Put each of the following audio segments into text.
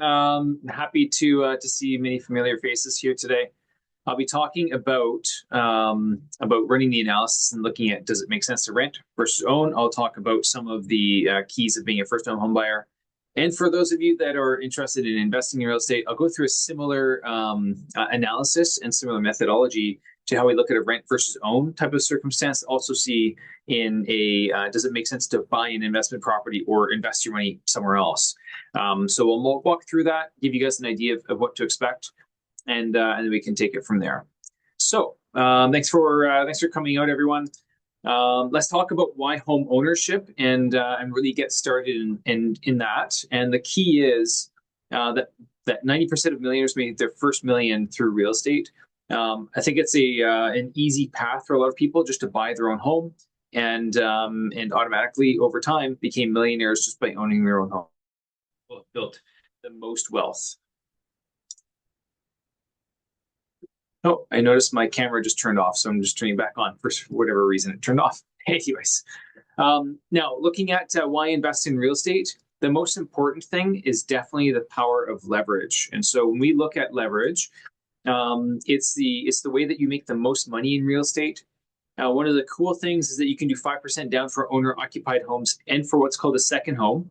Happy to see many familiar faces here today. I'll be talking about running the analysis and looking at does it make sense to rent versus own. I'll talk about some of the keys of being a first-time home buyer. And for those of you that are interested in investing in real estate, I'll go through a similar analysis and similar methodology to how we look at a rent versus own type of circumstance. Also see in a does it make sense to buy an investment property or invest your money somewhere else. So we'll walk through that, give you guys an idea of what to expect, and then we can take it from there. So thanks for coming out, everyone. Let's talk about why home ownership and really get started in that. And the key is that 90% of millionaires made their first million through real estate. I think it's an easy path for a lot of people just to buy their own home and automatically over time became millionaires just by owning their own home. Well, built the most wealth. Oh, I noticed my camera just turned off, so I'm just turning it back on for whatever reason it turned off. Anyways, now looking at why invest in real estate, the most important thing is definitely the power of leverage. And so when we look at leverage, it's the way that you make the most money in real estate. One of the cool things is that you can do 5% down for owner-occupied homes and for what's called a second home.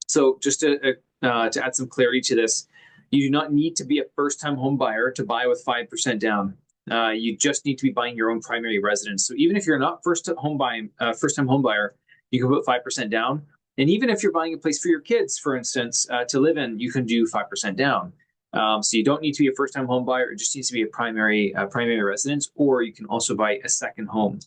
So just to add some clarity to this, you do not need to be a first-time home buyer to buy with 5% down. You just need to be buying your own primary residence. So even if you're not first-time home buyer, you can put 5% down. And even if you're buying a place for your kids, for instance, to live in, you can do 5% down. So you don't need to be a first-time home buyer. It just needs to be a primary residence, or you can also buy a second home.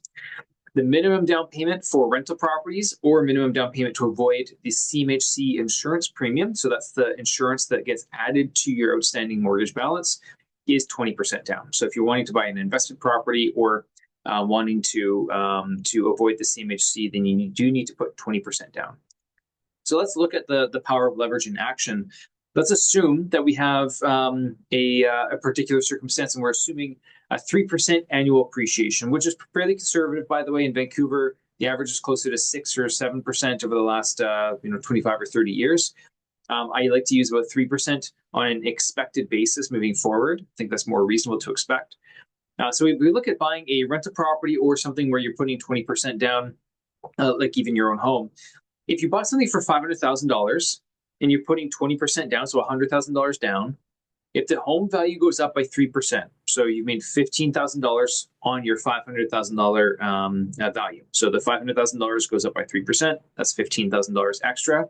The minimum down payment for rental properties or minimum down payment to avoid the CMHC insurance premium, so that's the insurance that gets added to your outstanding mortgage balance, is 20% down. So if you're wanting to buy an investment property or wanting to avoid the CMHC, then you do need to put 20% down. So let's look at the power of leverage in action. Let's assume that we have a particular circumstance, and we're assuming a 3% annual appreciation, which is fairly conservative, by the way. In Vancouver, the average is closer to 6 or 7% over the last 25 or 30 years. I like to use about 3% on an expected basis moving forward. I think that's more reasonable to expect. So we look at buying a rental property or something where you're putting 20% down, like even your own home. If you bought something for $500,000 and you're putting 20% down, so $100,000 down, if the home value goes up by 3%, so you made $15,000 on your $500,000 value. So the $500,000 goes up by 3%, that's $15,000 extra.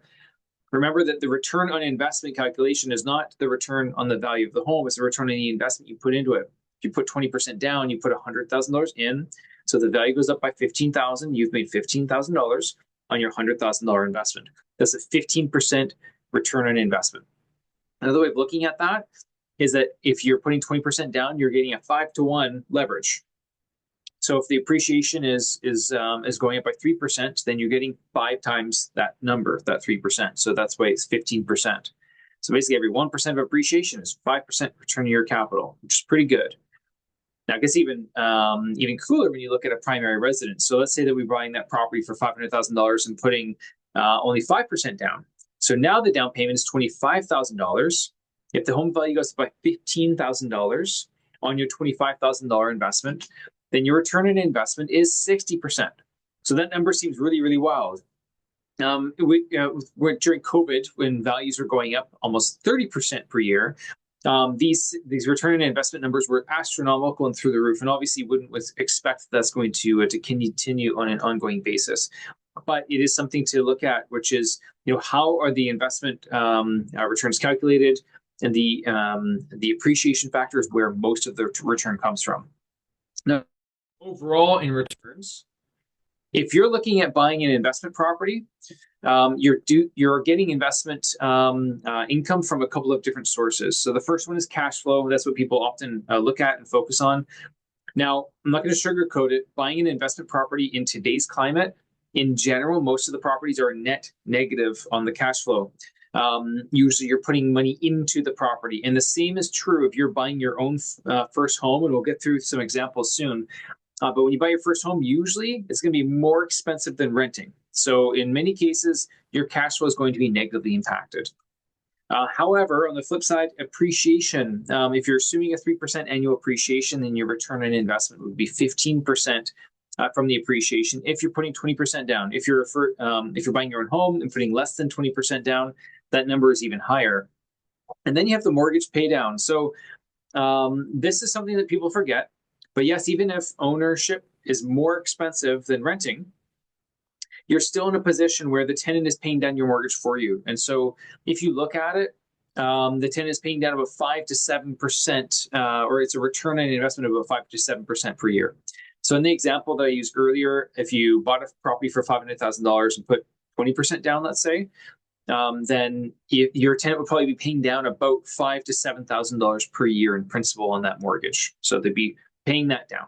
Remember that the return on investment calculation is not the return on the value of the home, it's the return on the investment you put into it. If you put 20% down, you put $100,000 in, so the value goes up by $15,000, you've made $15,000 on your $100,000 investment. That's a 15% return on investment. Another way of looking at that is that if you're putting 20% down, you're getting a 5-to-1 leverage. So if the appreciation is going up by 3%, then you're getting 5 times that number, that 3%. So that's why it's 15%. So basically every 1% of appreciation is 5% return on your capital, which is pretty good. Now it gets even cooler when you look at a primary residence. So let's say that we're buying that property for $500,000 and putting only 5% down. So now the down payment is $25,000. If the home value goes up by $15,000 on your $25,000 investment, then your return on investment is 60%. So that number seems really, really wild. During COVID, when values were going up almost 30% per year, these return on investment numbers were astronomical and through the roof, and obviously wouldn't expect that's going to continue on an ongoing basis. But it is something to look at, which is how are the investment returns calculated, and the appreciation factor is where most of the return comes from. Now, overall in returns, if you're looking at buying an investment property, you're getting investment income from a couple of different sources. So the first one is cash flow. That's what people often look at and focus on. Now, I'm not going to sugarcoat it. Buying an investment property in today's climate, in general, most of the properties are net negative on the cash flow. Usually you're putting money into the property. And the same is true if you're buying your own first home, and we'll get through some examples soon. But when you buy your first home, usually it's going to be more expensive than renting. So in many cases, your cash flow is going to be negatively impacted. However, on the flip side, appreciation. If you're assuming a 3% annual appreciation, then your return on investment would be 15% from the appreciation. If you're putting 20% down, if you're buying your own home and putting less than 20% down, that number is even higher. And then you have the mortgage pay down. So this is something that people forget. But yes, even if ownership is more expensive than renting, you're still in a position where the tenant is paying down your mortgage for you. And so if you look at it, the tenant is paying down about 5 to 7%, or it's a return on investment of about 5 to 7% per year. So in the example that I used earlier, if you bought a property for $500,000 and put 20% down, let's say, then your tenant would probably be paying down about $5,000 to $7,000 per year in principal on that mortgage. So they'd be paying that down.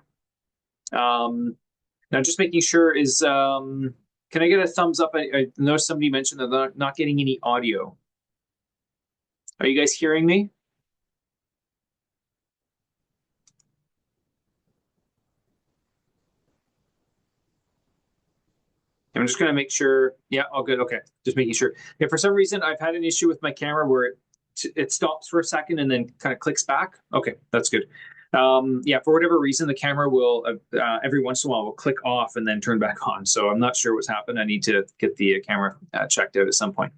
Now, just making sure is, can I get a thumbs up? I know somebody mentioned that they're not getting any audio. Are you guys hearing me? I'm just going to make sure. Yeah, all good. Okay, just making sure. If for some reason I've had an issue with my camera where it stops for a second and then kind of clicks back. Okay, that's good. Yeah, for whatever reason, the camera will every once in a while will click off and then turn back on. So I'm not sure what's happened. I need to get the camera checked out at some point.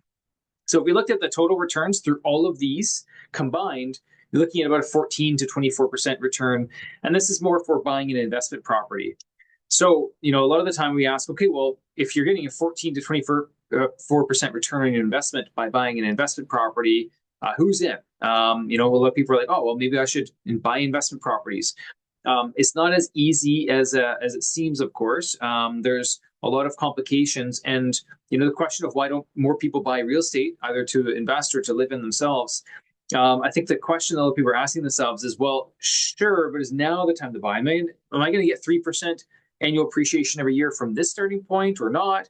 So if we looked at the total returns through all of these combined, you're looking at about a 14 to 24% return. And this is more for buying an investment property. So, a lot of the time we ask, okay, well, if you're getting a 14 to 24% return on your investment by buying an investment property, who's in? A lot of people are like, oh, well, maybe I should buy investment properties. It's not as easy as it seems, of course. There's a lot of complications. And, the question of why don't more people buy real estate, either to invest or to live in themselves? I think the question that a lot of people are asking themselves is, well, sure, but is now the time to buy? Am I going to get 3% annual appreciation every year from this starting point or not?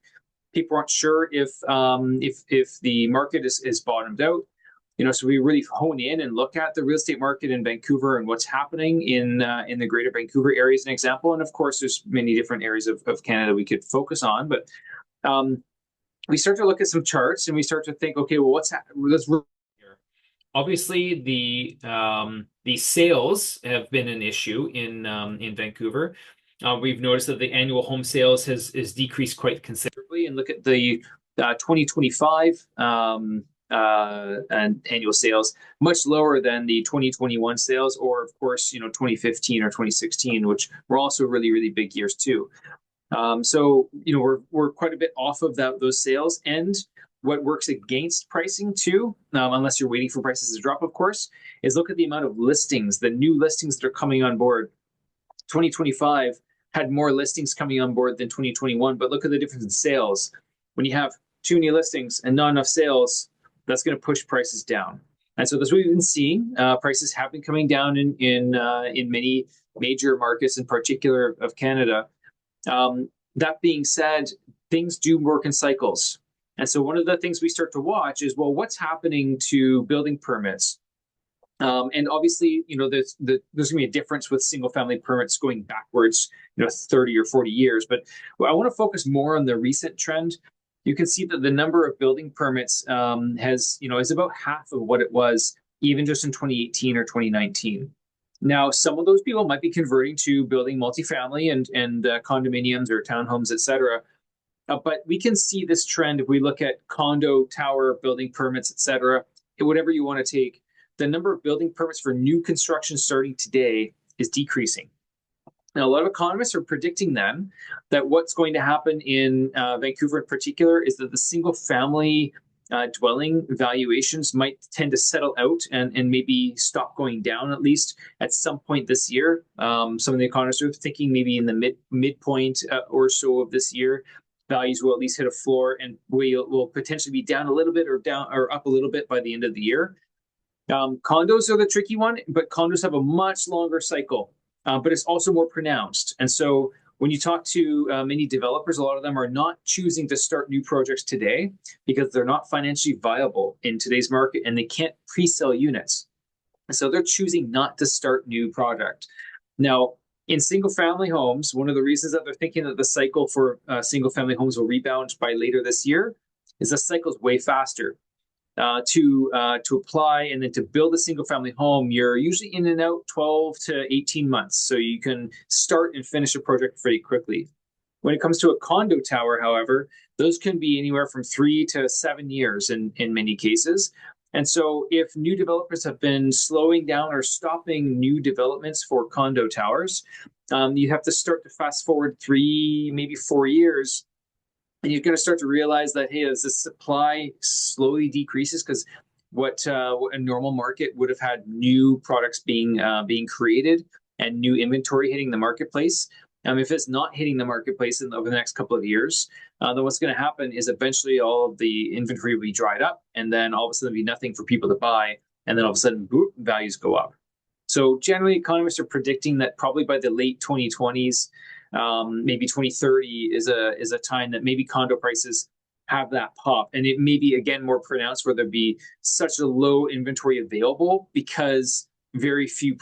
People aren't sure if the market is bottomed out. So we really hone in and look at the real estate market in Vancouver and what's happening in the Greater Vancouver area as an example. And of course, there's many different areas of Canada we could focus on. But we start to look at some charts and we start to think, okay, well, let's obviously the sales have been an issue in Vancouver. We've noticed that the annual home sales has decreased quite considerably. And look at the 2025 and annual sales, much lower than the 2021 sales, or of course, 2015 or 2016, which were also really, really big years too. So we're quite a bit off of those sales. And what works against pricing too, unless you're waiting for prices to drop, of course, is look at the amount of listings, the new listings that are coming on board. 2025 had more listings coming on board than 2021, but look at the difference in sales. When you have too many listings and not enough sales, that's going to push prices down. And so that's what we've been seeing. Prices have been coming down in many major markets, in particular of Canada. That being said, things do work in cycles. And so one of the things we start to watch is, well, what's happening to building permits? And obviously, there's going to be a difference with single-family permits going backwards, 30 or 40 years. But I want to focus more on the recent trend. You can see that the number of building permits is about half of what it was even just in 2018 or 2019. Now, some of those people might be converting to building multifamily and condominiums or townhomes, et cetera. But we can see this trend if we look at condo, tower, building permits, et cetera, whatever you want to take. The number of building permits for new construction starting today is decreasing. Now, a lot of economists are predicting then that what's going to happen in Vancouver in particular is that the single family dwelling valuations might tend to settle out and maybe stop going down, at least at some point this year. Some of the economists are thinking maybe in the midpoint or so of this year, values will at least hit a floor and will potentially be down a little bit or down or up a little bit by the end of the year. Condos are the tricky one, but condos have a much longer cycle, but it's also more pronounced. And so when you talk to many developers, a lot of them are not choosing to start new projects today because they're not financially viable in today's market and they can't pre-sell units. And so they're choosing not to start new projects. Now, in single-family homes, one of the reasons that they're thinking that the cycle for single-family homes will rebound by later this year is the cycle is way faster. to apply and then to build a single family home, you're usually in and out 12 to 18 months. So you can start and finish a project pretty quickly. When it comes to a condo tower, however, those can be anywhere from 3 to 7 years in many cases. And so if new developers have been slowing down or stopping new developments for condo towers, you have to start to fast forward 3, maybe 4 years. And you're going to start to realize that, hey, as the supply slowly decreases, because what a normal market would have had new products being created and new inventory hitting the marketplace. If it's not hitting the marketplace over the next couple of years, then what's going to happen is eventually all of the inventory will be dried up, and then all of a sudden there'll be nothing for people to buy, and then all of a sudden boom, values go up. So generally, economists are predicting that probably by the late 2020s, maybe 2030 is a time that maybe condo prices have that pop, and it may be again more pronounced where there'd be such a low inventory available because very few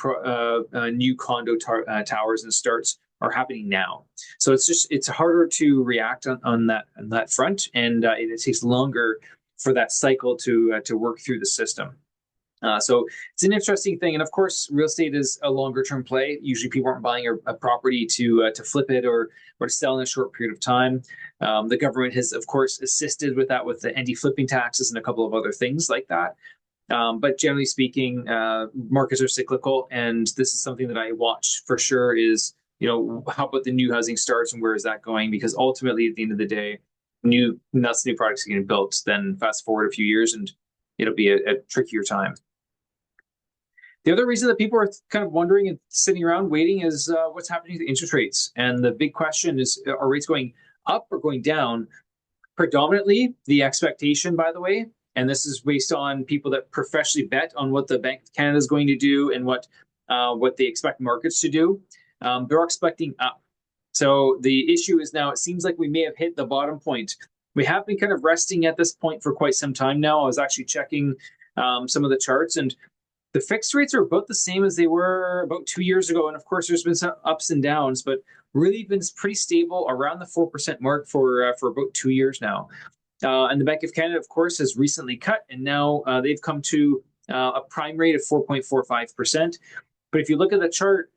new condo towers and starts are happening now. So it's harder to react on that front, and it takes longer for that cycle to work through the system. So it's an interesting thing, and of course, real estate is a longer term play. Usually, people aren't buying a property to flip it or to sell in a short period of time. The government has, of course, assisted with that with the anti-flipping taxes and a couple of other things like that. But generally speaking, markets are cyclical, and this is something that I watch for sure. Is how about the new housing starts and where is that going? Because ultimately, at the end of the day, new products are getting built. Then fast forward a few years, and it'll be a trickier time. The other reason that people are kind of wondering and sitting around waiting is what's happening to interest rates. And the big question is, are rates going up or going down? Predominantly, the expectation, by the way, and this is based on people that professionally bet on what the Bank of Canada is going to do and what they expect markets to do. They're expecting up. So the issue is now it seems like we may have hit the bottom point. We have been kind of resting at this point for quite some time now. I was actually checking some of the charts, and the fixed rates are about the same as they were about 2 years ago. And of course, there's been some ups and downs, but really been pretty stable around the 4% mark for about 2 years now. And the Bank of Canada, of course, has recently cut, and now they've come to a prime rate of 4.45%. But if you look at the chart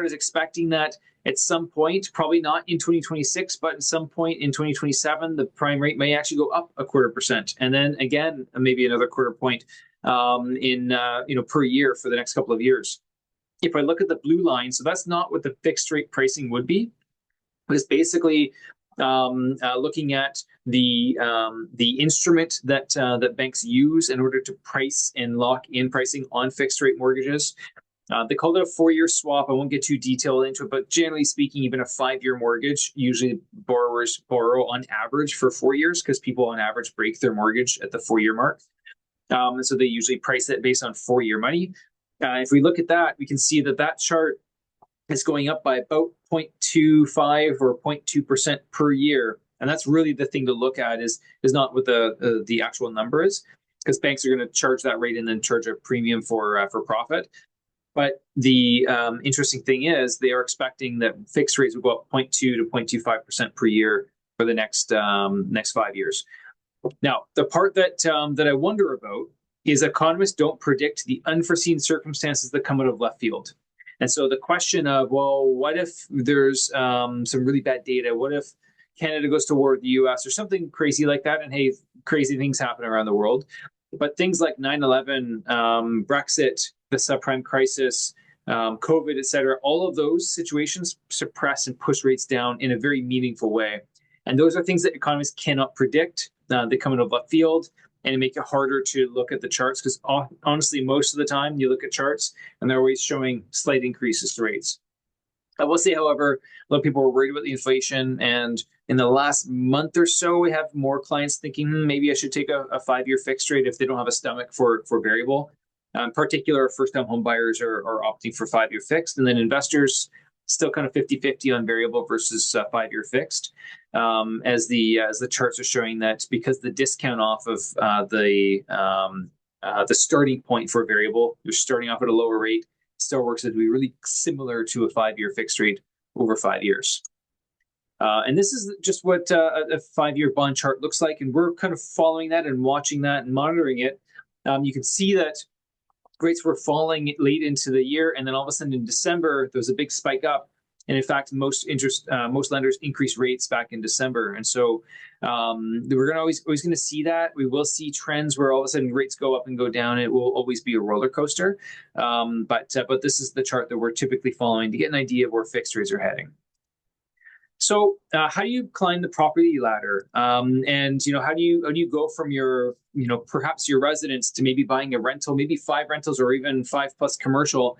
is expecting that at some point, probably not in 2026, but at some point in 2027, the prime rate may actually go up 0.25%, and then again maybe another 0.25 point per year for the next couple of years. If I look at the blue line, so that's not what the fixed rate pricing would be, but it's basically looking at the instrument that banks use in order to price and lock in pricing on fixed rate mortgages. They call it a 4-year swap. I won't get too detailed into it, but generally speaking, even a 5-year mortgage, usually borrowers borrow on average for 4 years because people on average break their mortgage at the 4-year mark. And so they usually price it based on 4-year money. If we look at that, we can see that chart is going up by about 0.25 or 0.2% per year. And that's really the thing to look at is not what the actual number is, because banks are going to charge that rate and then charge a premium for profit. But the interesting thing is they are expecting that fixed rates will go up 0.2 to 0.25% per year for the next 5 years. Now, the part that I wonder about is economists don't predict the unforeseen circumstances that come out of left field. And so the question of, well, what if there's some really bad data? What if Canada goes to war with the US or something crazy like that? And hey, crazy things happen around the world. But things like 9/11, Brexit, the subprime crisis, COVID, et cetera, all of those situations suppress and push rates down in a very meaningful way. And those are things that economists cannot predict. They come out of left field, and make it harder to look at the charts because honestly, most of the time you look at charts and they're always showing slight increases to rates. I will say, however, a lot of people are worried about the inflation, and in the last month or so, we have more clients thinking maybe I should take a 5-year fixed rate if they don't have a stomach for variable. In particular, first-time home buyers are opting for 5-year fixed, and then investors still kind of 50-50 on variable versus 5-year fixed. As the charts are showing that because the discount off of the starting point for a variable, you're starting off at a lower rate, still works out to be really similar to a 5-year fixed rate over 5 years. And this is just what a 5-year bond chart looks like. And we're kind of following that and watching that and monitoring it. You can see that rates were falling late into the year, and then all of a sudden in December there was a big spike up. And in fact, most lenders increased rates back in December, and so we're going to always going to see that. We will see trends where all of a sudden rates go up and go down. It will always be a roller coaster, but this is the chart that we're typically following to get an idea of where fixed rates are heading. So how do you climb the property ladder? And how do you go from your perhaps your residence to maybe buying a rental, maybe 5 rentals or even 5+ commercial?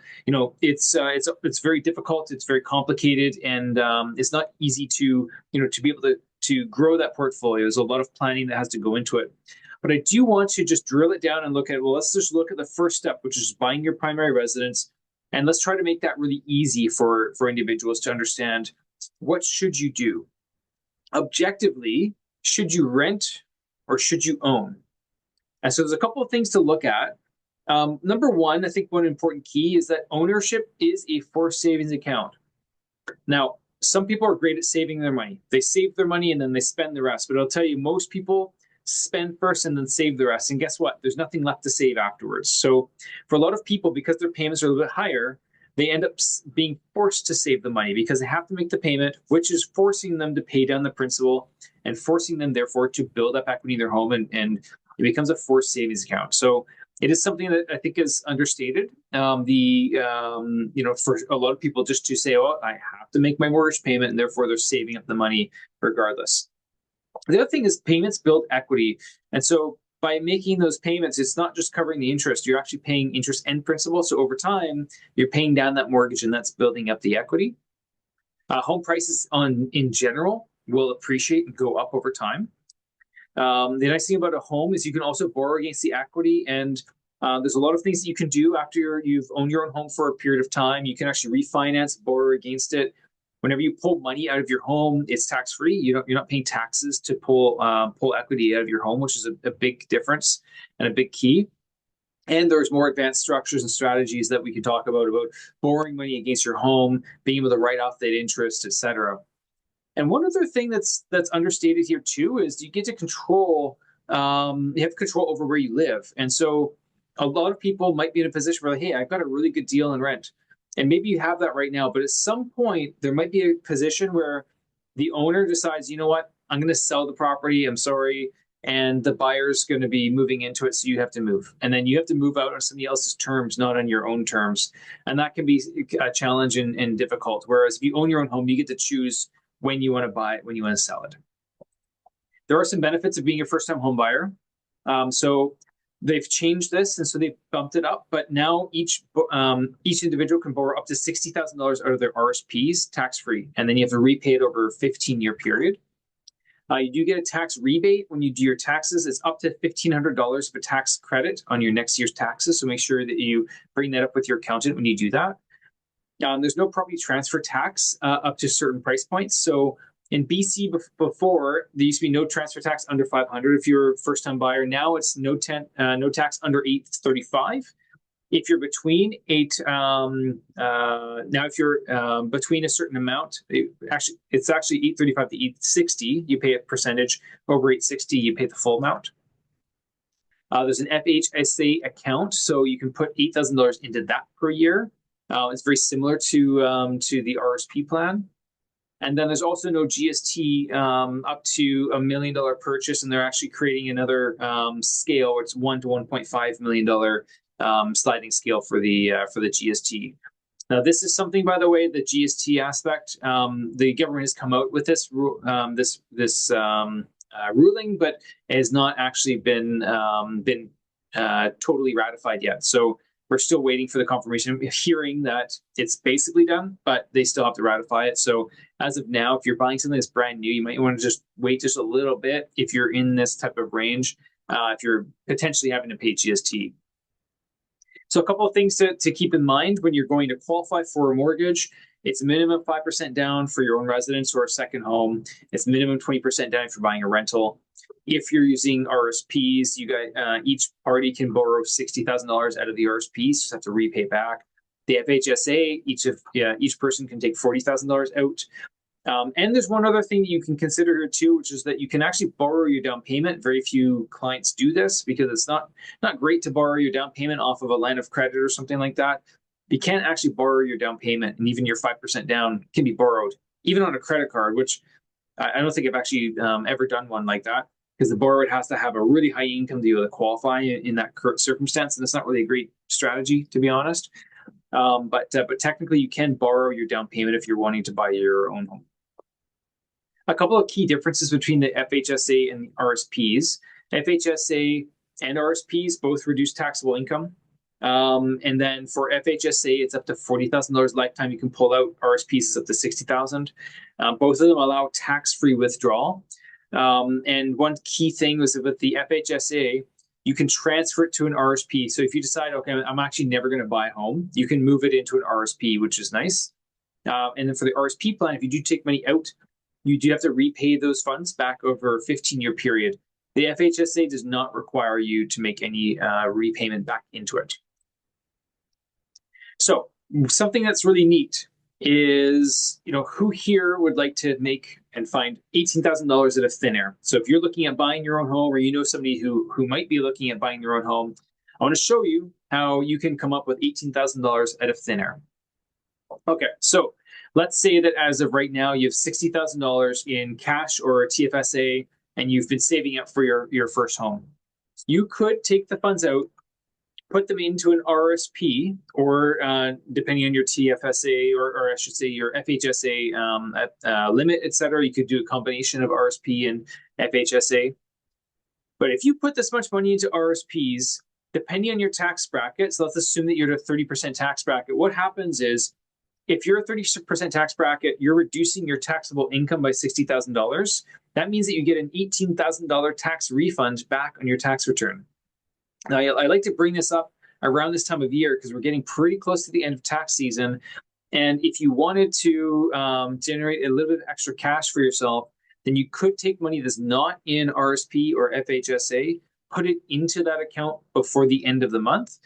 It's very difficult. It's very complicated, and it's not easy to to be able to grow that portfolio. There's a lot of planning that has to go into it. But I do want to just drill it down and look at, well, let's just look at the first step, which is buying your primary residence, and let's try to make that really easy for individuals to understand. What should you do? Objectively, should you rent or should you own? And so there's a couple of things to look at. Number one, I think one important key is that ownership is a forced savings account. Now, some people are great at saving their money. They save their money and then they spend the rest. But I'll tell you, most people spend first and then save the rest. And guess what? There's nothing left to save afterwards. So for a lot of people, because their payments are a little bit higher, they end up being forced to save the money because they have to make the payment, which is forcing them to pay down the principal and forcing them, therefore, to build up equity in their home, and it becomes a forced savings account. So it is something that I think is understated. For a lot of people, just to say, oh, I have to make my mortgage payment, and therefore they're saving up the money regardless. The other thing is payments build equity. And so by making those payments, it's not just covering the interest. You're actually paying interest and principal. So over time, you're paying down that mortgage, and that's building up the equity. Home prices in general will appreciate and go up over time. The nice thing about a home is you can also borrow against the equity, and there's a lot of things that you can do after you've owned your own home for a period of time. You can actually refinance, borrow against it. Whenever you pull money out of your home, it's tax-free. You're not paying taxes to pull equity out of your home, which is a big difference and a big key. And there's more advanced structures and strategies that we can talk about borrowing money against your home, being able to write off that interest, etc. And one other thing that's understated here too is you get to control. You have control over where you live, and so a lot of people might be in a position where, hey, I've got a really good deal in rent. And maybe you have that right now, but at some point, there might be a position where the owner decides, you know what, I'm going to sell the property, I'm sorry, and the buyer's going to be moving into it, so you have to move. And then you have to move out on somebody else's terms, not on your own terms. And that can be a challenge and difficult. Whereas if you own your own home, you get to choose when you want to buy it, when you want to sell it. There are some benefits of being a first-time home buyer. So they've changed this, and so they've bumped it up. But now each individual can borrow up to $60,000 out of their RSPs tax-free, and then you have to repay it over a 15-year period. You do get a tax rebate when you do your taxes. It's up to $1,500 of a tax credit on your next year's taxes, so make sure that you bring that up with your accountant when you do that. There's no property transfer tax up to certain price points. So in BC before, there used to be no transfer tax under $500 if you're a first-time buyer. Now it's no tax under $835. If you're between if you're between a certain amount, it's actually $835 to $860. You pay a percentage. Over $860, you pay the full amount. There's an FHSA account, so you can put $8,000 into that per year. It's very similar to the RSP plan. And then there's also no GST up to $1 million purchase, and they're actually creating another scale. It's $1 to $1.5 million sliding scale for the GST. Now, this is something, by the way, the GST aspect. The government has come out with this ruling, but it has not actually been totally ratified yet. So we're still waiting for the confirmation, hearing that it's basically done, but they still have to ratify it. So as of now, if you're buying something that's brand new, you might want to just wait just a little bit if you're in this type of range, if you're potentially having to pay GST. So a couple of things to keep in mind when you're going to qualify for a mortgage. It's minimum 5% down for your own residence or a second home. It's minimum 20% down if you're buying a rental. If you're using RSPs, each party can borrow $60,000 out of the RSPs, just have to repay back. The FHSA, each person can take $40,000 out. And there's one other thing that you can consider here too, which is that you can actually borrow your down payment. Very few clients do this because it's not great to borrow your down payment off of a line of credit or something like that. You can't actually borrow your down payment, and even your 5% down can be borrowed, even on a credit card, which I don't think I've actually ever done one like that, because the borrower has to have a really high income to be able to qualify in that circumstance, and it's not really a great strategy, to be honest. But technically, you can borrow your down payment if you're wanting to buy your own home. A couple of key differences between the FHSA and the RSPs. FHSA and RSPs both reduce taxable income. And then for FHSA, it's up to $40,000 lifetime you can pull out. RSPs is up to $60,000. Both of them allow tax-free withdrawal. And one key thing was that with the FHSA, you can transfer it to an RSP. So if you decide, okay, I'm actually never going to buy a home, you can move it into an RSP, which is nice. And then for the RSP plan, if you do take money out, you do have to repay those funds back over a 15-year period. The FHSA does not require you to make any repayment back into it. So something that's really neat is, who here would like to make and find $18,000 out of thin air? So if you're looking at buying your own home, or you know somebody who might be looking at buying your own home, I want to show you how you can come up with $18,000 out of thin air. Okay, so let's say that as of right now, you have $60,000 in cash or a TFSA, and you've been saving up for your first home. You could take the funds out, put them into an RSP, or depending on your TFSA, or I should say your FHSA limit, etc. You could do a combination of RSP and FHSA. But if you put this much money into RSPs, depending on your tax bracket, so let's assume that you're at a 30% tax bracket, what happens is, if you're a 30% tax bracket, you're reducing your taxable income by $60,000. That means that you get an $18,000 tax refund back on your tax return. Now, I like to bring this up around this time of year because we're getting pretty close to the end of tax season. And if you wanted to generate a little bit of extra cash for yourself, then you could take money that's not in RSP or FHSA, put it into that account before the end of the month.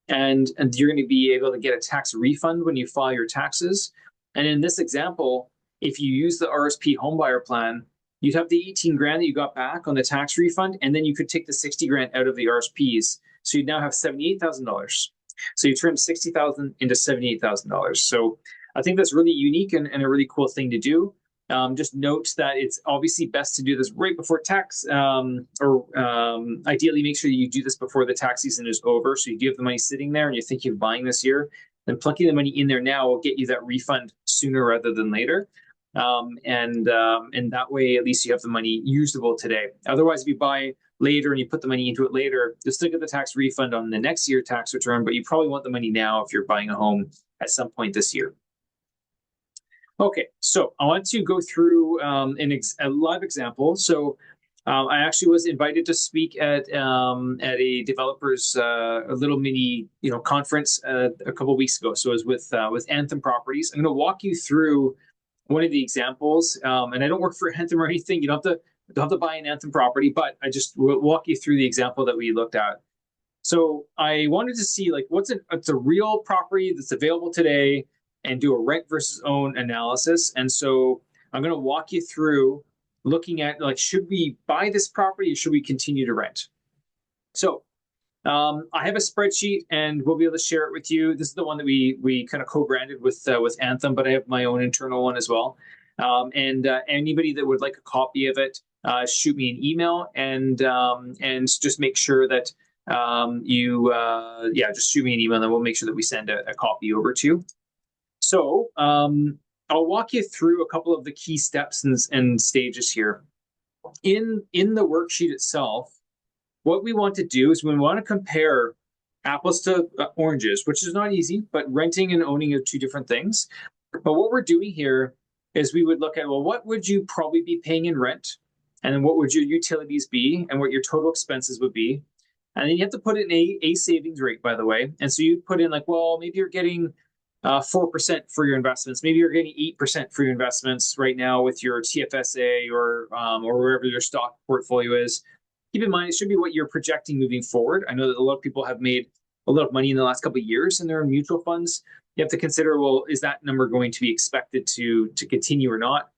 And you're going to be able to get a tax refund when you file your taxes. And in this example, if you use the RSP homebuyer plan, you'd have the 18 grand that you got back on the tax refund, and then you could take the 60 grand out of the RSPs. So you'd now have $78,000. So you turned $60,000 into $78,000. So I think that's really unique and a really cool thing to do. Just note that it's obviously best to do this right before tax, or ideally make sure you do this before the tax season is over. So you do have the money sitting there and you're thinking of buying this year, then plunking the money in there now will get you that refund sooner rather than later. And that way, at least you have the money usable today. Otherwise, if you buy later and you put the money into it later, you'll still get the tax refund on the next year tax return, but you probably want the money now if you're buying a home at some point this year. Okay, so I want to go through a live example. So I actually was invited to speak at a developer's a little mini conference a couple of weeks ago. So it was with Anthem Properties. I'm going to walk you through one of the examples, and I don't work for Anthem or anything. You don't have to buy an Anthem property, but I just will walk you through the example that we looked at. So I wanted to see it's a real property that's available today, and do a rent versus own analysis. And so I'm going to walk you through looking at should we buy this property or should we continue to rent? So I have a spreadsheet and we'll be able to share it with you. This is the one that we kind of co-branded with Anthem, but I have my own internal one as well. And anybody that would like a copy of it, shoot me an email and just make sure that just shoot me an email and then we'll make sure that we send a copy over to you. So I'll walk you through a couple of the key steps and stages here. In the worksheet itself, what we want to do is we want to compare apples to oranges, which is not easy, but renting and owning are two different things. But what we're doing here is we would look at, well, what would you probably be paying in rent? And then what would your utilities be and what your total expenses would be? And then you have to put in a savings rate, by the way. And so you put in maybe you're getting 4% for your investments. Maybe you're getting 8% for your investments right now with your TFSA or wherever your stock portfolio is. Keep in mind, it should be what you're projecting moving forward. I know that a lot of people have made a lot of money in the last couple of years in their mutual funds. You have to consider, well, is that number going to be expected to continue or not?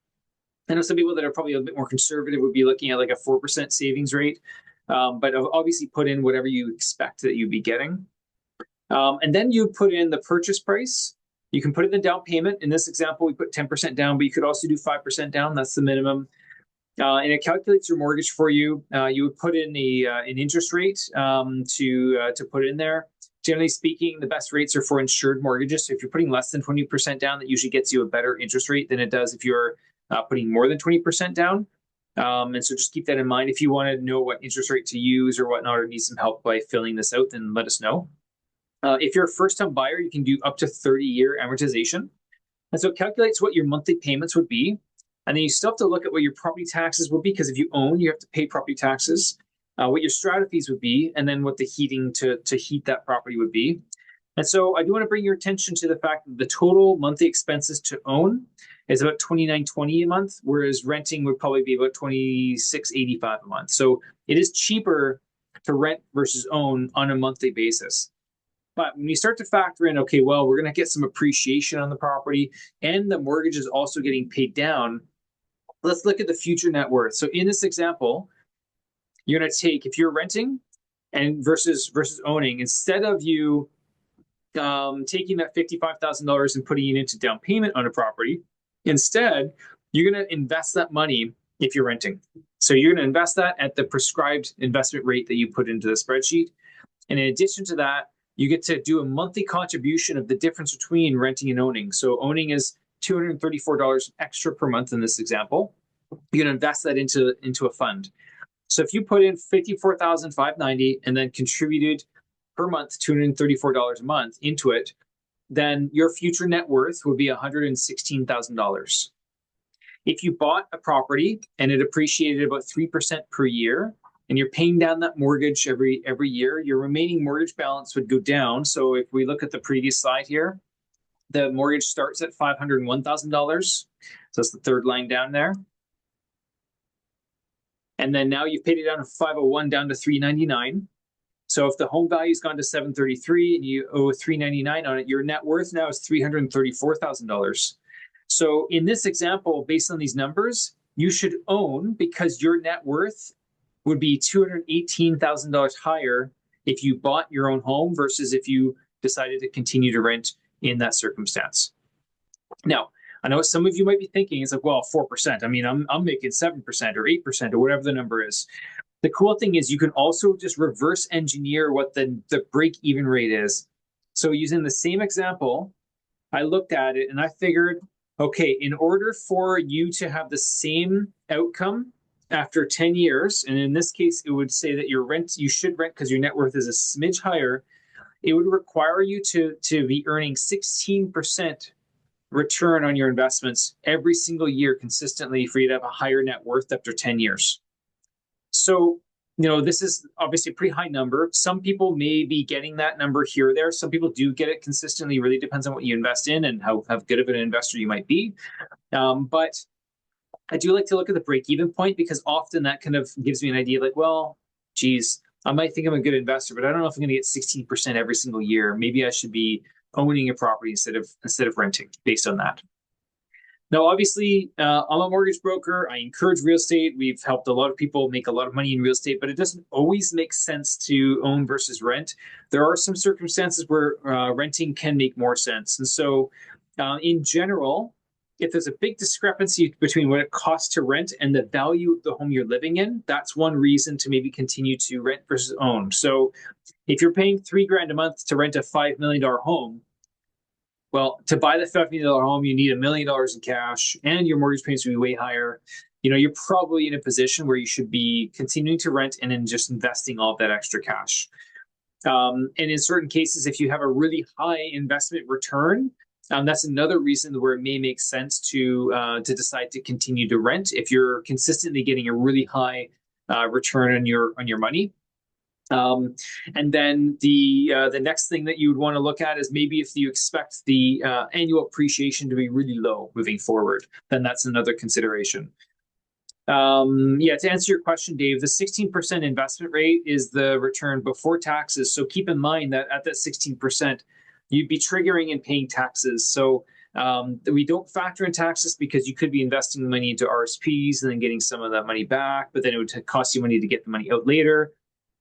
I know some people that are probably a bit more conservative would be looking at like a 4% savings rate, but obviously put in whatever you expect that you'd be getting. And then you put in the purchase price. You can put in the down payment. In this example, we put 10% down, but you could also do 5% down. That's the minimum. And it calculates your mortgage for you. You would put in an interest rate to put in there. Generally speaking, the best rates are for insured mortgages. So if you're putting less than 20% down, that usually gets you a better interest rate than it does if you're putting more than 20% down. And so just keep that in mind. If you want to know what interest rate to use or whatnot, or need some help by filling this out, then let us know. If you're a first-time buyer, you can do up to 30-year amortization. And so it calculates what your monthly payments would be. And then you still have to look at what your property taxes will be, because if you own, you have to pay property taxes, what your strata fees would be, and then what the heating to heat that property would be. And so I do want to bring your attention to the fact that the total monthly expenses to own is about $29.20 a month, whereas renting would probably be about $26.85 a month. So it is cheaper to rent versus own on a monthly basis. But when you start to factor in, okay, well, we're going to get some appreciation on the property and the mortgage is also getting paid down, let's look at the future net worth. So in this example, you're going to take, if you're renting and versus owning, instead of you taking that $55,000 and putting it into down payment on a property, instead, you're going to invest that money if you're renting. So you're going to invest that at the prescribed investment rate that you put into the spreadsheet. And in addition to that, you get to do a monthly contribution of the difference between renting and owning. So owning is $234 extra per month in this example. You're going to invest that into a fund. So if you put in $54,590 and then contributed per month $234 a month into it, then your future net worth would be $116,000. If you bought a property and it appreciated about 3% per year, and you're paying down that mortgage every year, your remaining mortgage balance would go down. So if we look at the previous slide here, the mortgage starts at $501,000. So that's the third line down there. And then now you've paid it down to 501 down to 399. So if the home value's gone to 733 and you owe 399 on it, your net worth now is $334,000. So in this example, based on these numbers, you should own, because your net worth would be $218,000 higher if you bought your own home versus if you decided to continue to rent in that circumstance. Now, I know some of you might be thinking, it's like, well, 4%. I mean, I'm making 7% or 8% or whatever the number is. The cool thing is you can also just reverse engineer what the break-even rate is. So using the same example, I looked at it and I figured, okay, in order for you to have the same outcome after 10 years, and in this case, it would say that you should rent because your net worth is a smidge higher, it would require you to be earning 16% return on your investments every single year consistently for you to have a higher net worth after 10 years. So, this is obviously a pretty high number. Some people may be getting that number here or there. Some people do get it consistently. It really depends on what you invest in and how good of an investor you might be. But I do like to look at the break-even point, because often that kind of gives me an idea like, well, geez, I might think I'm a good investor, but I don't know if I'm going to get 16% every single year. Maybe I should be owning a property instead of renting based on that. Now, obviously, I'm a mortgage broker. I encourage real estate. We've helped a lot of people make a lot of money in real estate, but it doesn't always make sense to own versus rent. There are some circumstances where renting can make more sense. And so in general, if there's a big discrepancy between what it costs to rent and the value of the home you're living in, that's one reason to maybe continue to rent versus own. So if you're paying $3,000 a month to rent a $5 million home, well, to buy the $5 million home, you need $1 million in cash, and your mortgage payments will be way higher. You're probably in a position where you should be continuing to rent and then just investing all of that extra cash. And in certain cases, if you have a really high investment return, that's another reason where it may make sense to decide to continue to rent if you're consistently getting a really high return on your money. And then the next thing that you would want to look at is maybe if you expect the annual appreciation to be really low moving forward, then that's another consideration. To answer your question, Dave, the 16% investment rate is the return before taxes. So keep in mind that at that 16%, you'd be triggering and paying taxes. So We don't factor in taxes because you could be investing the money into RSPs and then getting some of that money back, but then it would cost you money to get the money out later.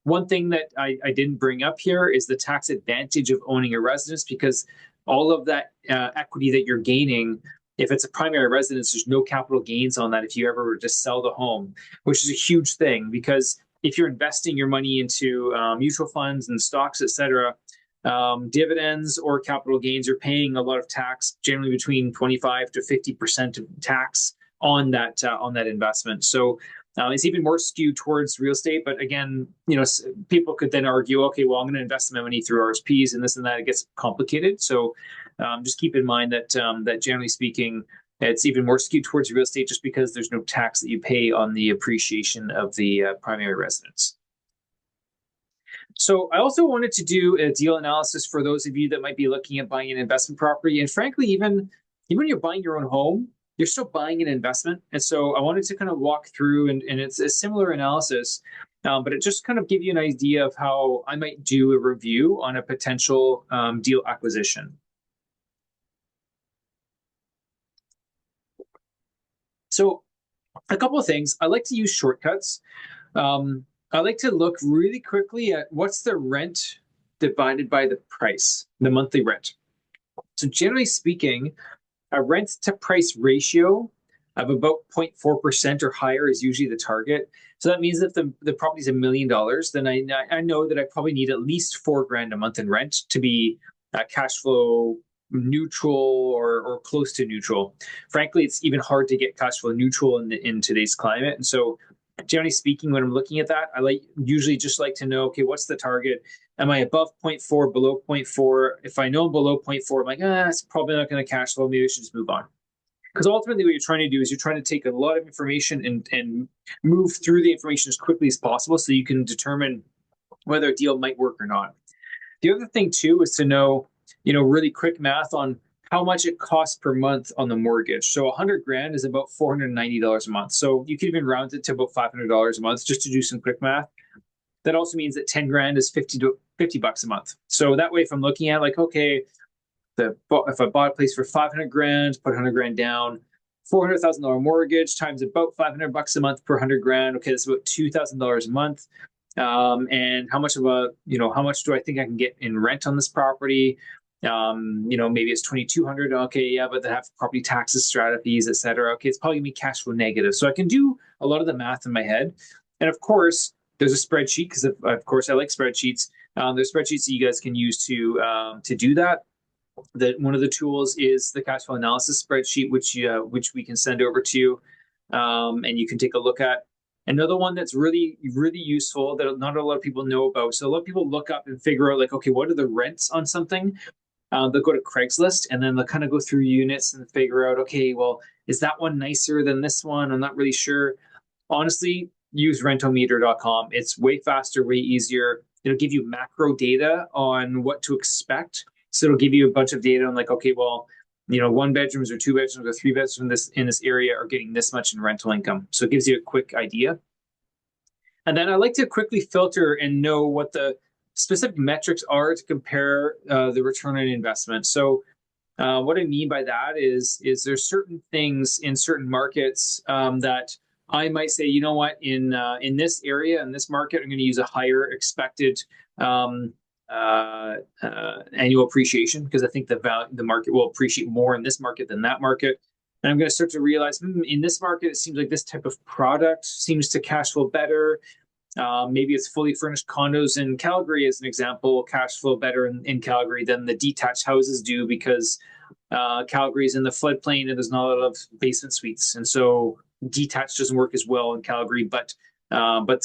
One thing that I didn't bring up here is the tax advantage of owning a residence, because all of that equity that you're gaining, if it's a primary residence, there's no capital gains on that if you ever were to sell the home, which is a huge thing, because if you're investing your money into mutual funds and stocks, etc., dividends or capital gains, you're paying a lot of tax, generally between 25 to 50% of tax on that investment. So it's even more skewed towards real estate. But again, people could then argue, okay, well, I'm going to invest my money through RSPs and this and that. It gets complicated. So just keep in mind that that generally speaking, it's even more skewed towards real estate just because there's no tax that you pay on the appreciation of the primary residence. So I also wanted to do a deal analysis for those of you that might be looking at buying an investment property. And frankly, even when you're buying your own home, you're still buying an investment. And so I wanted to kind of walk through, and it's a similar analysis, but it just kind of give you an idea of how I might do a review on a potential deal acquisition. So a couple of things. I like to use shortcuts. I like to look really quickly at what's the rent divided by the price, the monthly rent. So generally speaking, a rent to price ratio of about 0.4% or higher is usually the target. So that means if the property is $1 million, then I know that I probably need at least $4,000 a month in rent to be cash flow neutral or close to neutral. Frankly, it's even hard to get cash flow neutral in today's climate. And so generally speaking, when I'm looking at that, I usually just like to know, okay, what's the target? Am I above 0.4, below 0.4? If I know I'm below 0.4, I'm like, it's probably not going to cash flow. Maybe I should just move on. Because ultimately what you're trying to do is you're trying to take a lot of information and move through the information as quickly as possible so you can determine whether a deal might work or not. The other thing too is to know, really quick math on how much it costs per month on the mortgage. So $100,000 is about $490 a month. So you could even round it to about $500 a month just to do some quick math. That also means that $10,000 is $50 a month. So that way, if I'm looking at like, okay, if I bought a place for $500,000, put $100,000 down, $400,000 mortgage times about $500 a month per $100,000. Okay, that's about $2,000 a month. And how much do I think I can get in rent on this property? Maybe it's 2,200. Okay, yeah, but they have property taxes, strata fees, etc. Okay, it's probably gonna be cash flow negative. So I can do a lot of the math in my head. And of course, there's a spreadsheet because of course I like spreadsheets. There's spreadsheets that you guys can use to do that. One of the tools is the cash flow analysis spreadsheet, which we can send over to you, and you can take a look at. Another one that's really, really useful that not a lot of people know about. So a lot of people look up and figure out like, okay, what are the rents on something? They'll go to Craigslist and then they'll kind of go through units and figure out, okay, well, is that one nicer than this one? I'm not really sure. Honestly, use rentometer.com. It's way faster, way easier. It'll give you macro data on what to expect. So it'll give you a bunch of data on like, okay, well, 1 bedrooms or 2 bedrooms or 3 bedrooms in this area are getting this much in rental income. So it gives you a quick idea. And then I like to quickly filter and know what the specific metrics are to compare the return on investment. So what I mean by that is there's certain things in certain markets that I might say, you know what, in this area, in this market, I'm going to use a higher expected annual appreciation because I think the market will appreciate more in this market than that market. And I'm going to start to realize in this market, it seems like this type of product seems to cash flow better. Maybe it's fully furnished condos in Calgary, as an example, cash flow better in Calgary than the detached houses do because Calgary is in the floodplain and there's not a lot of basement suites. And so detached doesn't work as well in Calgary, but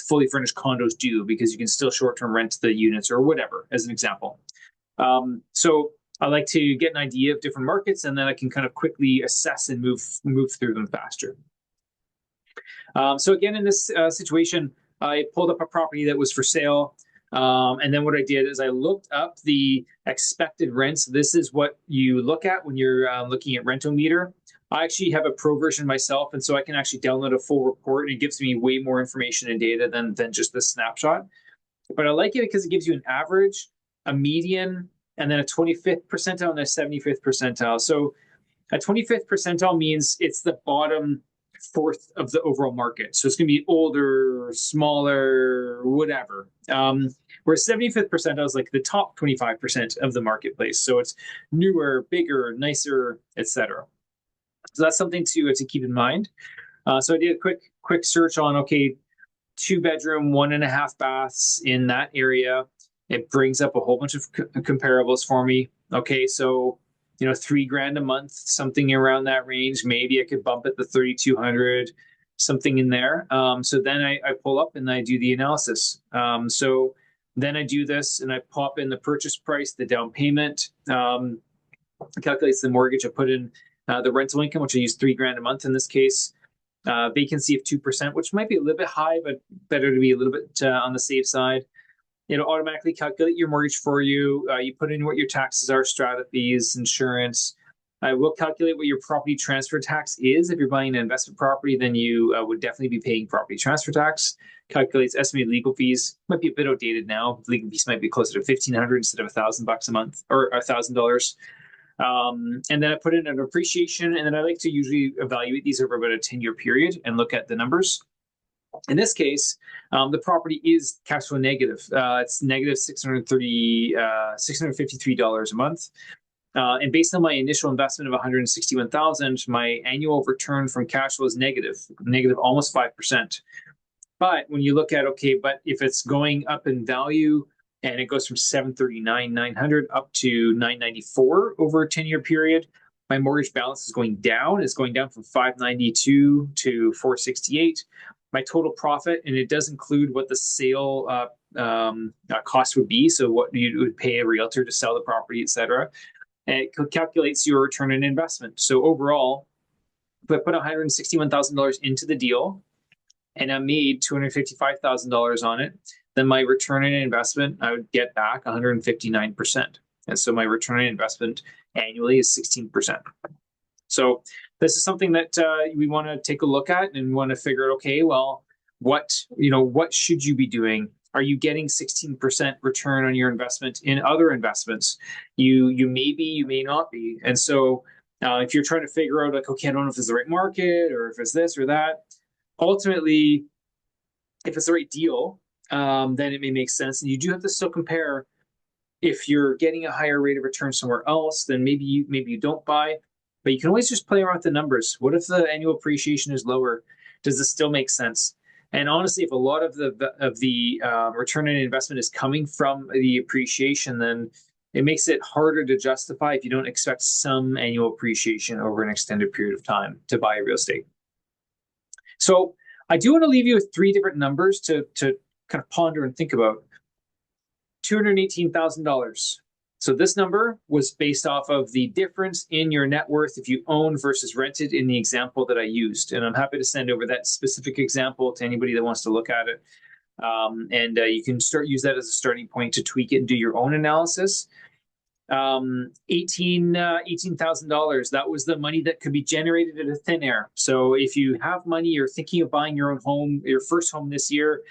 fully furnished condos do because you can still short-term rent the units or whatever, as an example. So I like to get an idea of different markets, and then I can kind of quickly assess and move through them faster. So again, in this situation, I pulled up a property that was for sale. And then what I did is I looked up the expected rents. This is what you look at when you're looking at Rentometer. I actually have a pro version myself, and so I can actually download a full report, and it gives me way more information and data than just this snapshot. But I like it because it gives you an average, a median, and then a 25th percentile and a 75th percentile. So A 25th percentile means it's the bottom fourth of the overall market. So it's going to be older, smaller, whatever. Whereas 75th percentile is like the top 25% of the marketplace. So it's newer, bigger, nicer, etc. So that's something to keep in mind. So I did a quick search on, okay, 2-bedroom, 1.5 baths in that area. It brings up a whole bunch of comparables for me. Okay, so $3,000 a month, something around that range. Maybe I could bump it to 3,200, something in there. So then I pull up and I do the analysis. So then I do this and I pop in the purchase price, the down payment, calculates the mortgage. I put in the rental income, which I use $3,000 a month in this case. Vacancy of 2%, which might be a little bit high, but better to be a little bit on the safe side. It'll automatically calculate your mortgage for you. You put in what your taxes are, strata fees, insurance. I will calculate what your property transfer tax is. If you're buying an investment property, then you would definitely be paying property transfer tax. Calculates estimated legal fees. Might be a bit outdated now. Legal fees might be closer to $1,500 instead of $1,000 a month or $1,000. And then I put in an appreciation, and then I like to usually evaluate these over about a 10-year period and look at the numbers. In this case, the property is cash flow negative. It's negative $653 a month. And based on my initial investment of $161,000, my annual return from cash flow is negative almost 5%. But when you look at, okay, but if it's going up in value and it goes from $739,900 up to $994 over a 10-year period, my mortgage balance is going down. It's going down from $592 to $468. My total profit, and it does include what the sale cost would be, so what you would pay a realtor to sell the property, etc. And it calculates your return on investment. So overall, if I put $161,000 into the deal and I made $255,000 on it, then my return on investment, I would get back 159%. And so my return on investment annually is 16%. So this is something that we want to take a look at and want to figure out, okay, well, what should you be doing? Are you getting 16% return on your investment in other investments? You may be, you may not be. And so if you're trying to figure out like, okay, I don't know if it's the right market or if it's this or that, ultimately, if it's the right deal, then it may make sense. And you do have to still compare. If you're getting a higher rate of return somewhere else, then maybe you don't buy. But you can always just play around with the numbers. What if the annual appreciation is lower? Does this still make sense? And honestly, if a lot of the return on investment is coming from the appreciation, then it makes it harder to justify if you don't expect some annual appreciation over an extended period of time to buy real estate. So I do want to leave you with 3 different numbers to kind of ponder and think about. $218,000. So this number was based off of the difference in your net worth if you own versus rented in the example that I used. And I'm happy to send over that specific example to anybody that wants to look at it. And you can use that as a starting point to tweak it and do your own analysis. $18,000. That was the money that could be generated out of thin air. So if you have money, you're thinking of buying your own home, your first home this year,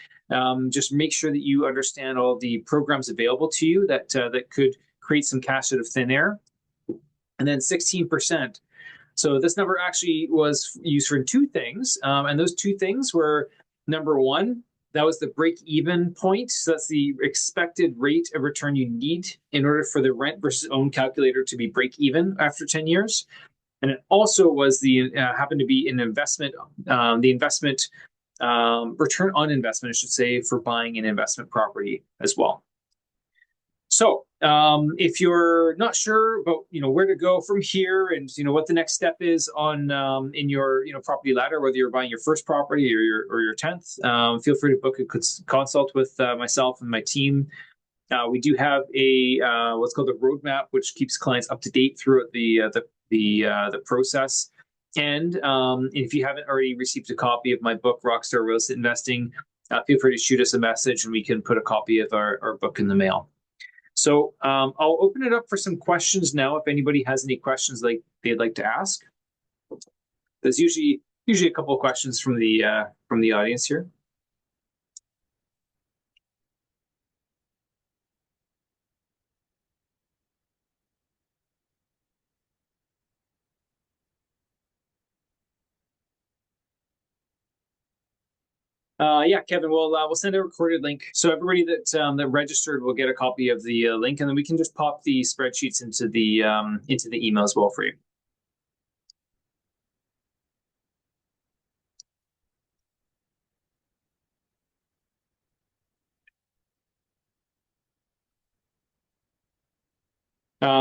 just make sure that you understand all the programs available to you that could create some cash out of thin air. And then 16%. So this number actually was used for 2 things. And those 2 things were, number one, that was the break-even point. So that's the expected rate of return you need in order for the rent versus own calculator to be break-even after 10 years. And it also was happened to be an investment, the investment return on investment, I should say, for buying an investment property as well. So if you're not sure about where to go from here and what the next step is on in your property ladder, whether you're buying your first property or your 10th, feel free to book a consult with myself and my team. We do have a what's called the roadmap, which keeps clients up to date throughout the process. And if you haven't already received a copy of my book, Rockstar Real Estate Investing, feel free to shoot us a message and we can put a copy of our book in the mail. So I'll open it up for some questions now. If anybody has any questions they'd like to ask, there's usually a couple of questions from the audience here. Yeah, Kevin, we'll send a recorded link. So everybody that registered will get a copy of the link, and then we can just pop the spreadsheets into the email as well for you.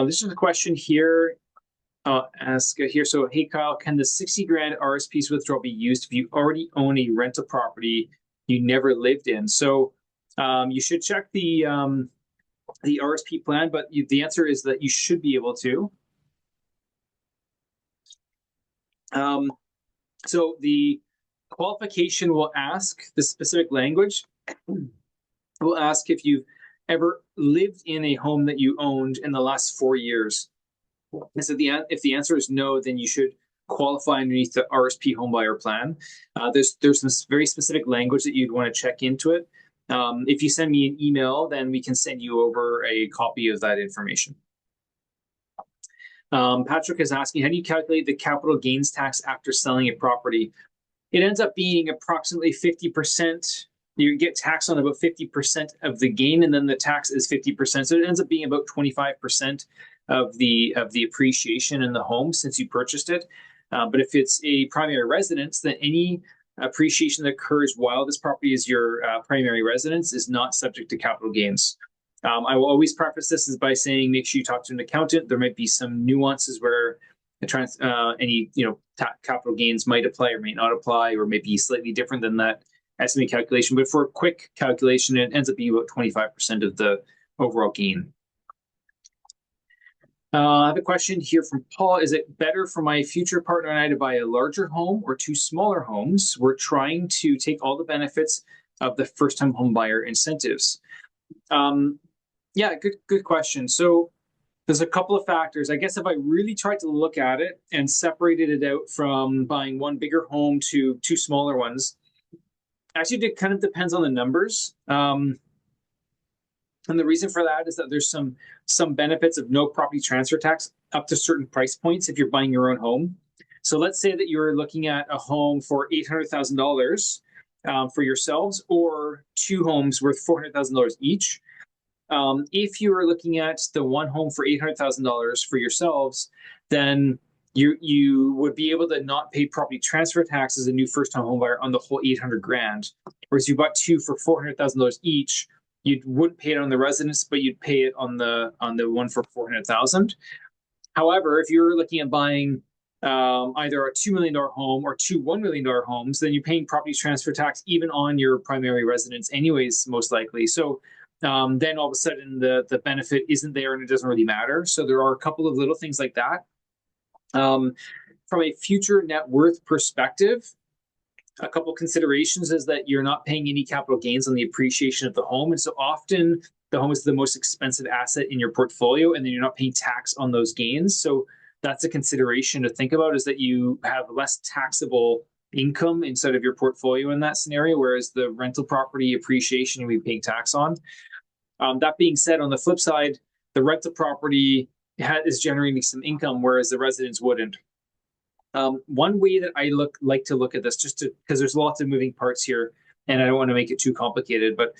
This is a question here. Ask here. So, hey Kyle, can the 60 grand RSP's withdrawal be used if you already own a rental property you never lived in? So, you should check the RSP plan, but the answer is that you should be able to. So the qualification will ask the specific language. Will ask if you've ever lived in a home that you owned in the last 4 years. And so if the answer is no, then you should qualify underneath the RSP homebuyer plan. There's some very specific language that you'd want to check into it. If you send me an email, then we can send you over a copy of that information. Patrick is asking, how do you calculate the capital gains tax after selling a property? It ends up being approximately 50%. You get taxed on about 50% of the gain, and then the tax is 50%. So it ends up being about 25% of the appreciation in the home since you purchased it. But if it's a primary residence, then any appreciation that occurs while this property is your primary residence is not subject to capital gains. I will always preface this by saying make sure you talk to an accountant. There might be some nuances where any capital gains might apply or may not apply, or may be slightly different than that estimate calculation. But for a quick calculation, it ends up being about 25% of the overall gain. I have a question here from Paul. Is it better for my future partner and I to buy a larger home or two smaller homes? We're trying to take all the benefits of the first-time home buyer incentives. Yeah, good question. So there's a couple of factors. I guess if I really tried to look at it and separated it out from buying one bigger home to two smaller ones, actually it kind of depends on the numbers. And the reason for that is that there's some benefits of no property transfer tax up to certain price points if you're buying your own home. So let's say that you're looking at a home for $800,000 for yourselves, or two homes worth $400,000 each. If you are looking at the one home for $800,000 for yourselves, then you would be able to not pay property transfer tax as a new first-time home buyer on the whole 800 grand. Whereas you bought two for $400,000 each, you wouldn't pay it on the residence, but you'd pay it on the one for 400,000. However, if you're looking at buying either a $2 million home or two $1 million homes, then you're paying property transfer tax even on your primary residence anyways, most likely. So then all of a sudden the benefit isn't there and it doesn't really matter. So there are a couple of little things like that. From a future net worth perspective, a couple considerations is that you're not paying any capital gains on the appreciation of the home. And so often the home is the most expensive asset in your portfolio, and then you're not paying tax on those gains. So that's a consideration to think about, is that you have less taxable income inside of your portfolio in that scenario, whereas the rental property appreciation you'll be paying tax on. That being said, on the flip side, the rental property is generating some income, whereas the residence wouldn't. One way that I like to look at this, just because there's lots of moving parts here, and I don't want to make it too complicated, but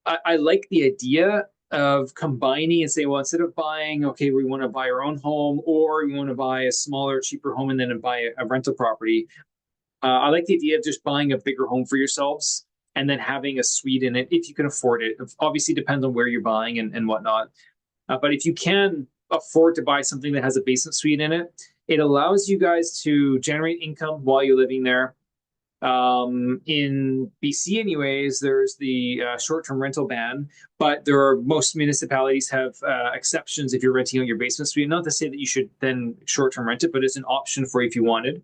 I like the idea of combining and say, well, instead of buying, okay, we want to buy our own home, or we want to buy a smaller, cheaper home and then buy a rental property. I like the idea of just buying a bigger home for yourselves and then having a suite in it if you can afford it. It obviously depends on where you're buying and whatnot. But if you can afford to buy something that has a basement suite in it, it allows you guys to generate income while you're living there. In BC anyways, there's the short-term rental ban, but most municipalities have exceptions if you're renting out your basement suite. Not to say that you should then short-term rent it, but it's an option for you if you wanted.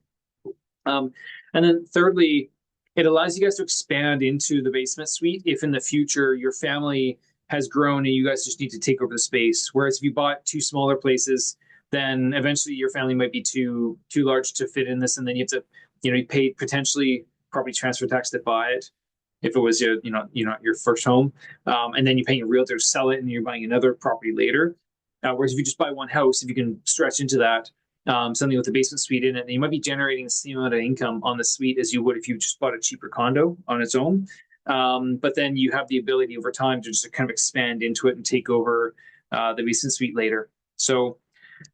And then thirdly, it allows you guys to expand into the basement suite if in the future your family has grown and you guys just need to take over the space. Whereas if you bought two smaller places, then eventually your family might be too large to fit in this, and then you have to, you pay potentially property transfer tax to buy it if it was your first home, and then you're paying a realtor to sell it, and you're buying another property later. Whereas if you just buy one house, if you can stretch into that, something with a basement suite in it, and you might be generating the same amount of income on the suite as you would if you just bought a cheaper condo on its own. But then you have the ability over time to just kind of expand into it and take over the basement suite later. So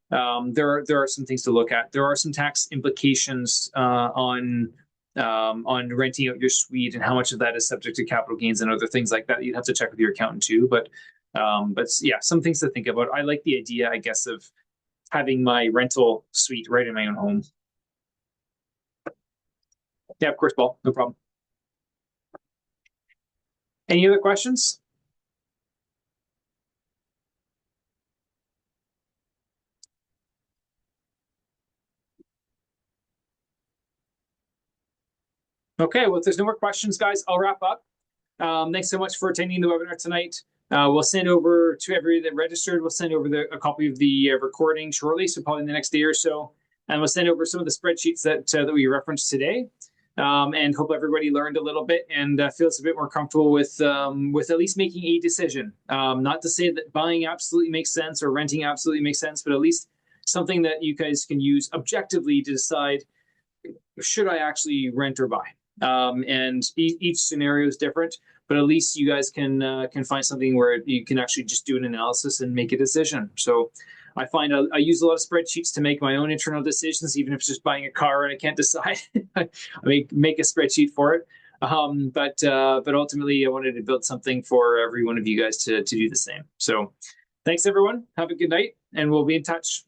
there are some things to look at. There are some tax implications on renting out your suite and how much of that is subject to capital gains and other things like that. You'd have to check with your accountant too. But yeah, some things to think about. I like the idea, I guess, of having my rental suite right in my own home. Yeah, of course, Paul. No problem. Any other questions? Okay, well, if there's no more questions, guys, I'll wrap up. Thanks so much for attending the webinar tonight. We'll send over to everybody that registered, we'll send over a copy of the recording shortly, so probably in the next day or so. And we'll send over some of the spreadsheets that we referenced today. And hope everybody learned a little bit and feels a bit more comfortable with at least making a decision. Not to say that buying absolutely makes sense or renting absolutely makes sense, but at least something that you guys can use objectively to decide, should I actually rent or buy? And each scenario is different, but at least you guys can find something where you can actually just do an analysis and make a decision. So I find I use a lot of spreadsheets to make my own internal decisions, even if it's just buying a car and I can't decide. I make a spreadsheet for it. But ultimately, I wanted to build something for every one of you guys to do the same. So thanks, everyone. Have a good night, and we'll be in touch.